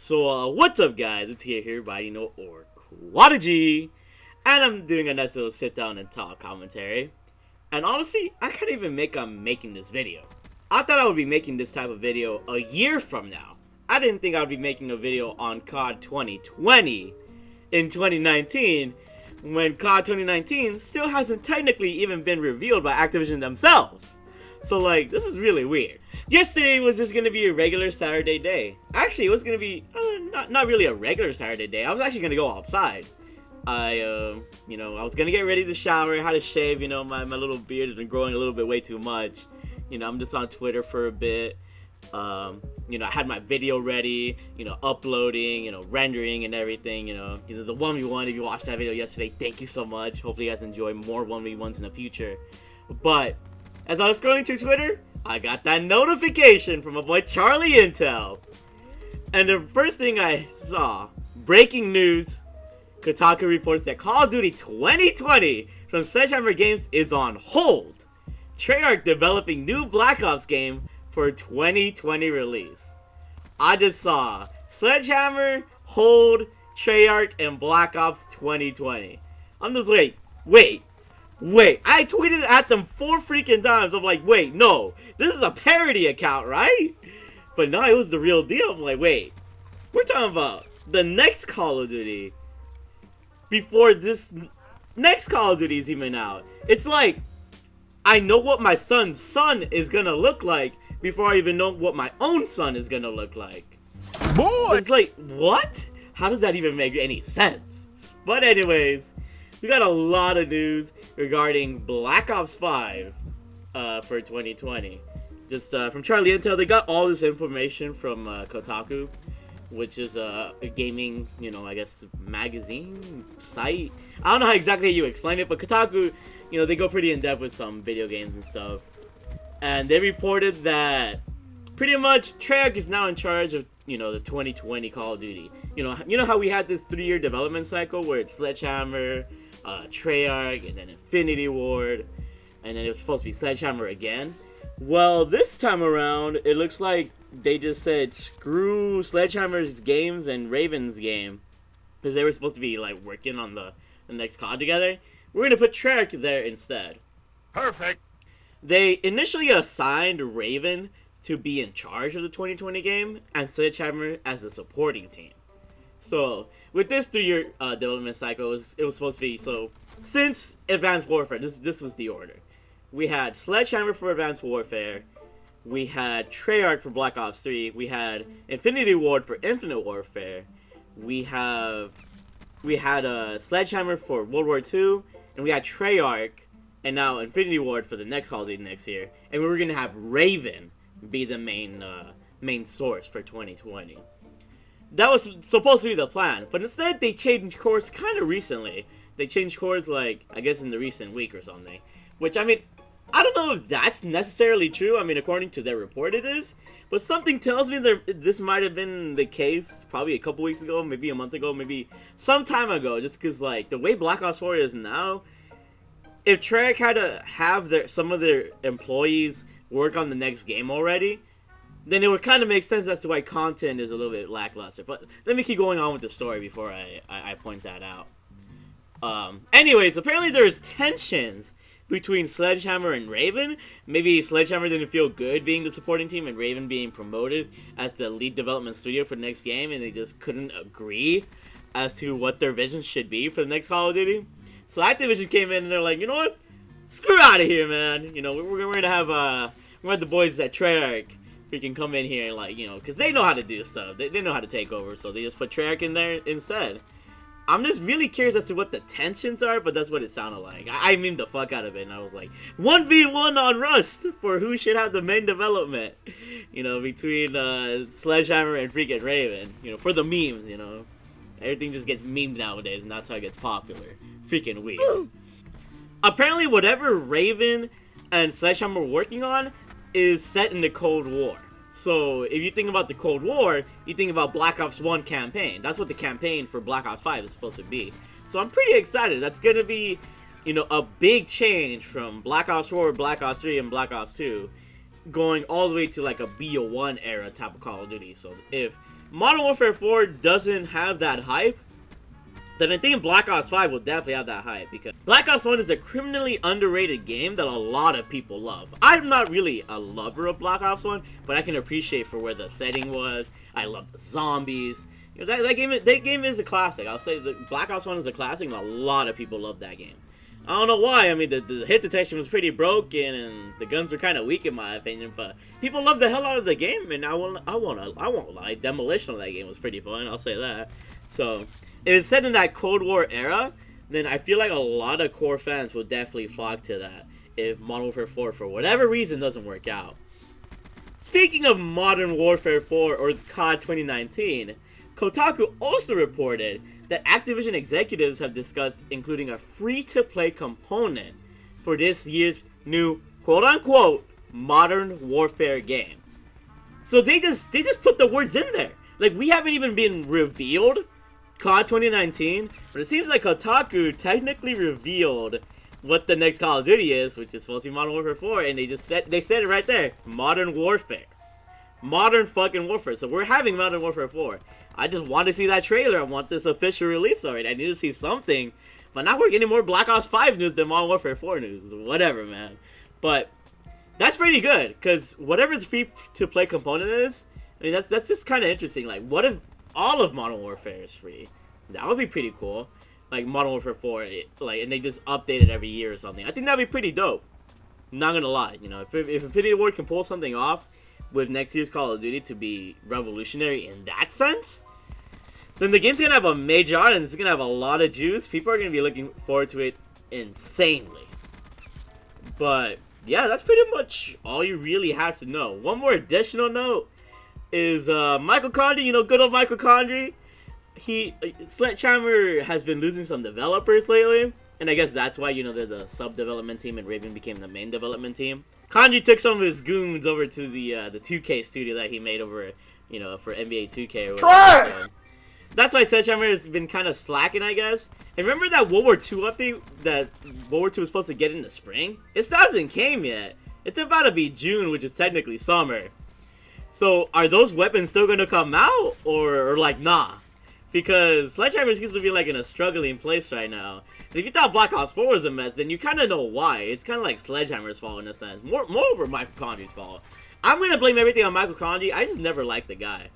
What's up, guys? It's here by or Quadigy, and I'm doing a nice little sit down and talk commentary. And honestly, I can't even make I'm making this video. I thought I would be making this type of video a year from now. I didn't think I would be making a video on COD 2020 in 2019, when COD 2019 still hasn't technically even been revealed by Activision themselves. So this is really weird. Yesterday was just gonna be a regular Saturday day. Actually, it was gonna be not really a regular Saturday day. I was actually gonna go outside. I was gonna get ready to shower, had to shave. My little beard has been growing a little bit way too much. I'm just on Twitter for a bit. I had my video ready, uploading, rendering and everything, the 1v1, if you watched that video yesterday, thank you so much. Hopefully you guys enjoy more 1v1s in the future. But as I was scrolling through Twitter, I got that notification from my boy Charlie Intel. And the first thing I saw, breaking news, Kotaku reports that Call of Duty 2020 from Sledgehammer Games is on hold. Treyarch developing new Black Ops game for 2020 release. I just saw Sledgehammer, hold, Treyarch, and Black Ops 2020. I'm just wait. I tweeted at them 4 freaking times. I'm like, wait, no, this is a parody account, right? But no, it was the real deal. I'm like, wait, we're talking about the next Call of Duty before this next Call of Duty is even out. It's like, I know what my son's son is gonna look like before I even know what my own son is gonna look like. Boy! It's like, what? How does that even make any sense? But anyways, we got a lot of news regarding Black Ops 5 for 2020. Just from Charlie Intel, they got all this information from Kotaku, which is a gaming, I guess, magazine, site. I don't know how exactly you explain it, but Kotaku, they go pretty in-depth with some video games and stuff. And they reported that pretty much Treyarch is now in charge of, the 2020 Call of Duty. You know how we had this 3-year development cycle where it's Sledgehammer, Treyarch, and then Infinity Ward, and then it was supposed to be Sledgehammer again. Well, this time around, it looks like they just said screw Sledgehammer's games and Raven's game, because they were supposed to be working on the next COD together. We're gonna put Treyarch there instead. Perfect. They initially assigned Raven to be in charge of the 2020 game and Sledgehammer as the supporting team. So with this 3-year development cycle, it was supposed to be, so since Advanced Warfare, this was the order. We had Sledgehammer for Advanced Warfare, we had Treyarch for Black Ops 3, we had Infinity Ward for Infinite Warfare, we had Sledgehammer for World War II, and we had Treyarch, and now Infinity Ward for the next Call of Duty next year, and we were gonna have Raven be the main source for 2020. That was supposed to be the plan, but instead they changed course kind of recently. They changed course I guess in the recent week or something, which I don't know if that's necessarily true. According to their report it is, but something tells me this might have been the case probably a couple weeks ago, maybe a month ago, maybe some time ago, just because the way Black Ops 4 is now, if Treyarch had to have some of their employees work on the next game already, then it would kind of make sense as to why content is a little bit lackluster. But let me keep going on with the story before I point that out. Anyways, apparently there's tensions between Sledgehammer and Raven. Maybe Sledgehammer didn't feel good being the supporting team and Raven being promoted as the lead development studio for the next game, and they just couldn't agree as to what their vision should be for the next Call of Duty. So Activision came in and they're like, you know what? Screw out of here, man. We're gonna have the boys at Treyarch freaking come in here and because they know how to do stuff. They know how to take over, so they just put Treyarch in there instead. I'm just really curious as to what the tensions are, but that's what it sounded like. I memed the fuck out of it, and I was like, 1v1 on Rust for who should have the main development, between Sledgehammer and freaking Raven, for the memes, Everything just gets memed nowadays, and that's how it gets popular. Freaking weird. Apparently, whatever Raven and Sledgehammer were working on is set in the Cold War. So, if you think about the Cold War, you think about Black Ops 1 campaign. That's what the campaign for Black Ops 5 is supposed to be. So, I'm pretty excited. That's going to be, a big change from Black Ops 4, Black Ops 3, and Black Ops 2, going all the way to a BO1 era type of Call of Duty. So, if Modern Warfare 4 doesn't have that hype, then I think Black Ops 5 will definitely have that hype, because Black Ops 1 is a criminally underrated game that a lot of people love. I'm not really a lover of Black Ops 1, but I can appreciate for where the setting was. I love the zombies. You know, that game is a classic. I'll say the Black Ops 1 is a classic, and a lot of people love that game. I don't know why. I mean, the hit detection was pretty broken, and the guns were kind of weak in my opinion. But people love the hell out of the game, and I won't lie. Demolition of that game was pretty fun. I'll say that. So, if it's set in that Cold War era, then I feel like a lot of core fans will definitely flock to that if Modern Warfare 4, for whatever reason, doesn't work out. Speaking of Modern Warfare 4 or COD 2019, Kotaku also reported that Activision executives have discussed including a free-to-play component for this year's new quote-unquote Modern Warfare game. So they just put the words in there. Like, we haven't even been revealed COD 2019, but it seems like Kotaku technically revealed what the next Call of Duty is, which is supposed to be Modern Warfare 4, and they said it right there. Modern Warfare. Modern fucking Warfare. So we're having Modern Warfare 4. I just want to see that trailer. I want this official release already. I need to see something. But now we're getting more Black Ops 5 news than Modern Warfare 4 news. Whatever, man. But that's pretty good, because whatever the free-to-play component is, I mean, that's just kind of interesting. Like, what if all of Modern Warfare is free? That would be pretty cool. Like, Modern Warfare 4, and they just update it every year or something. I think that'd be pretty dope. Not gonna lie. You know, if Infinity Ward can pull something off with next year's Call of Duty to be revolutionary in that sense, then the game's gonna have a major audience. It's gonna have a lot of juice. People are gonna be looking forward to it insanely. But yeah, that's pretty much all you really have to know. One more additional note is Michael Condrey. You know, good old Michael Condrey. Sledgehammer has been losing some developers lately, and I guess that's why, you know, they're the sub-development team and Raven became the main development team. Condrey took some of his goons over to the 2K studio that he made over, you know, for NBA 2K or whatever. So that's why Sledgehammer has been kind of slacking, I guess. And remember that World War II update that World War II was supposed to get in the spring? It still hasn't came yet. It's about to be June, which is technically summer. So are those weapons still going to come out, or like, nah? Because Sledgehammer seems to be like in a struggling place right now. And if you thought Black Ops 4 was a mess, then you kind of know why. It's kind of like Sledgehammer's fault in a sense. More over Michael Condrey's fault. I'm going to blame everything on Michael Condrey. I just never liked the guy.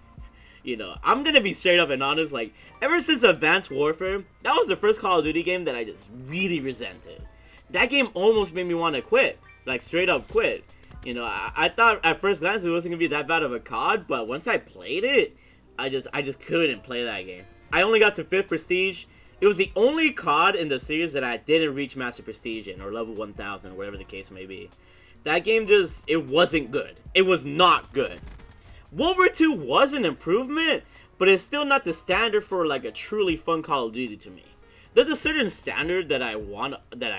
You know, I'm going to be straight up and honest. Like, ever since Advanced Warfare, that was the first Call of Duty game that I just really resented. That game almost made me want to quit. Like, straight up quit. You know, I thought at first glance it wasn't going to be that bad of a COD, but once I played it, I just couldn't play that game. I only got to 5th Prestige. It was the only COD in the series that I didn't reach Master Prestige in, or level 1000, or whatever the case may be. That game just, it wasn't good. It was not good. World War II was an improvement, but it's still not the standard for like a truly fun Call of Duty to me. There's a certain standard that I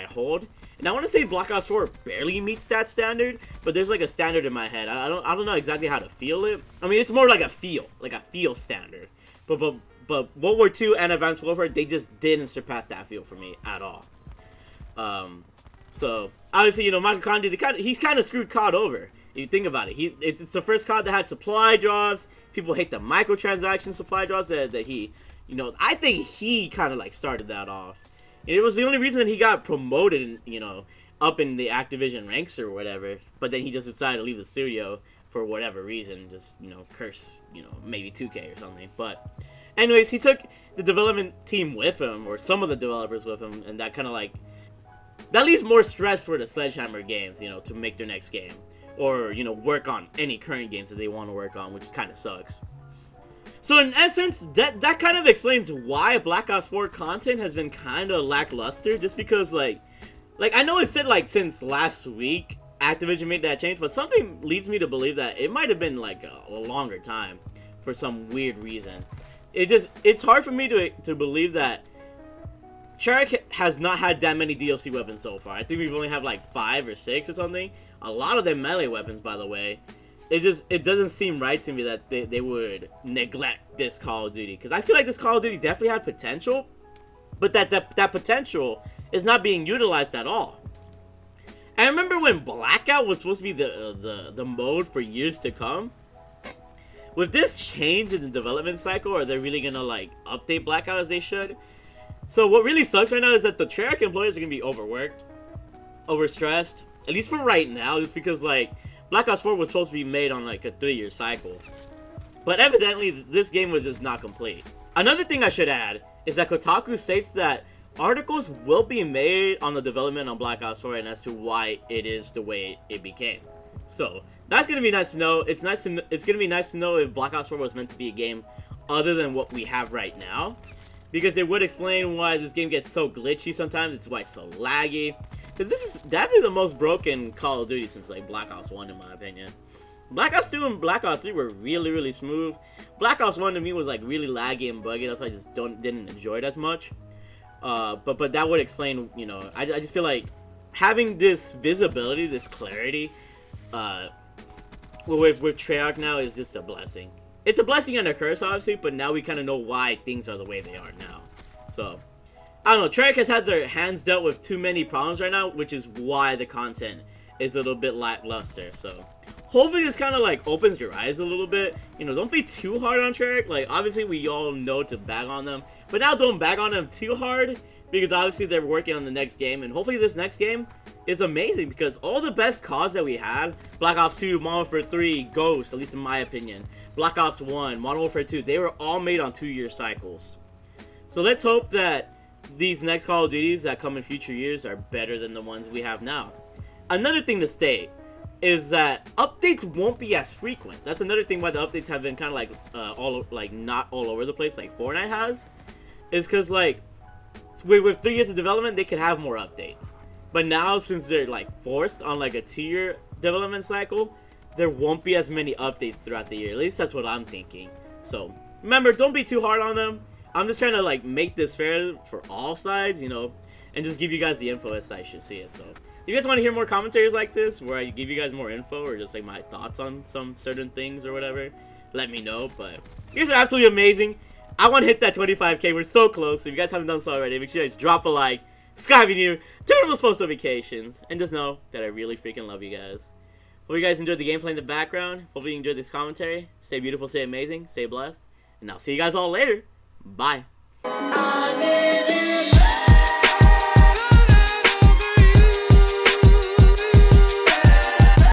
hold, and I want to say Black Ops 4 barely meets that standard, but there's like a standard in my head. I don't know exactly how to feel it. I mean, it's more like a feel standard. But World War II and Advanced Warfare, they just didn't surpass that feel for me at all. So obviously, you know, Michael Condrey, he's kind of screwed COD over. If you think about it, it's the first COD that had supply drops. People hate the microtransaction supply drops that he. You know, I think he kind of like started that off. And it was the only reason that he got promoted, you know, up in the Activision ranks or whatever. But then he just decided to leave the studio for whatever reason. Just, you know, curse, you know, maybe 2K or something. But anyways, he took the development team with him, or some of the developers with him. And that kind of like, that leaves more stress for the Sledgehammer games, you know, to make their next game. Or, you know, work on any current games that they want to work on, which kind of sucks. So in essence, that kind of explains why Black Ops 4 content has been kind of lackluster, just because like I know it said like since last week Activision made that change, but something leads me to believe that it might have been like a longer time for some weird reason. It's hard for me to believe that Treyarch has not had that many DLC weapons so far. I think we've only had like 5 or 6 or something. A lot of them melee weapons, by the way. It doesn't seem right to me that they would neglect this Call of Duty, because I feel like this Call of Duty definitely had potential, but that potential is not being utilized at all. I remember when Blackout was supposed to be the mode for years to come. with this change in the development cycle, are they really gonna like update Blackout as they should? So what really sucks right now is that the Treyarch employees are gonna be overworked, overstressed, at least for right now. It's because like Black Ops 4 was supposed to be made on like a 3-year cycle, but evidently this game was just not complete. Another thing I should add is that Kotaku states that articles will be made on the development on Black Ops 4 and as to why it is the way it became. So that's gonna be nice to know. It's gonna be nice to know if Black Ops 4 was meant to be a game other than what we have right now, because it would explain why this game gets so glitchy sometimes. It's why it's so laggy. Because this is definitely the most broken Call of Duty since like Black Ops 1 in my opinion. Black Ops 2 and Black Ops 3 were really smooth. Black Ops 1 to me was like really laggy and buggy. That's why I just didn't enjoy it as much. But that would explain, you know, I just feel like having this visibility, this clarity, with Treyarch now is just a blessing. It's a blessing and a curse, obviously, but now we kind of know why things are the way they are now. So, I don't know, Treyarch has had their hands dealt with too many problems right now, which is why the content is a little bit lackluster. So, hopefully this kind of like opens your eyes a little bit. You know, don't be too hard on Treyarch. Like, obviously we all know to bag on them, but now don't bag on them too hard, because obviously they're working on the next game, and hopefully this next game is amazing, because all the best CODs that we had, Black Ops 2, Modern Warfare 3, Ghost, at least in my opinion, Black Ops 1, Modern Warfare 2, they were all made on 2-year cycles. So let's hope that these next Call of Duties that come in future years are better than the ones we have now. Another thing to state is that updates won't be as frequent. That's another thing why the updates have been kind of like not all over the place like Fortnite has, is because like with 3 years of development they could have more updates. But now, since they're like forced on like a 2-year development cycle, there won't be as many updates throughout the year. At least that's what I'm thinking. So remember, don't be too hard on them. I'm just trying to like make this fair for all sides, you know, and just give you guys the info as I should see it. So if you guys want to hear more commentaries like this, where I give you guys more info or just like my thoughts on some certain things or whatever, let me know. But you guys are absolutely amazing. I want to hit that 25K. We're so close. So if you guys haven't done so already, make sure you guys drop a like. Subscribe if you're new, turn on those post notifications, and just know that I really freaking love you guys. Hope you guys enjoyed the gameplay in the background. Hopefully you enjoyed this commentary. Stay beautiful, stay amazing, stay blessed, and I'll see you guys all later. Bye.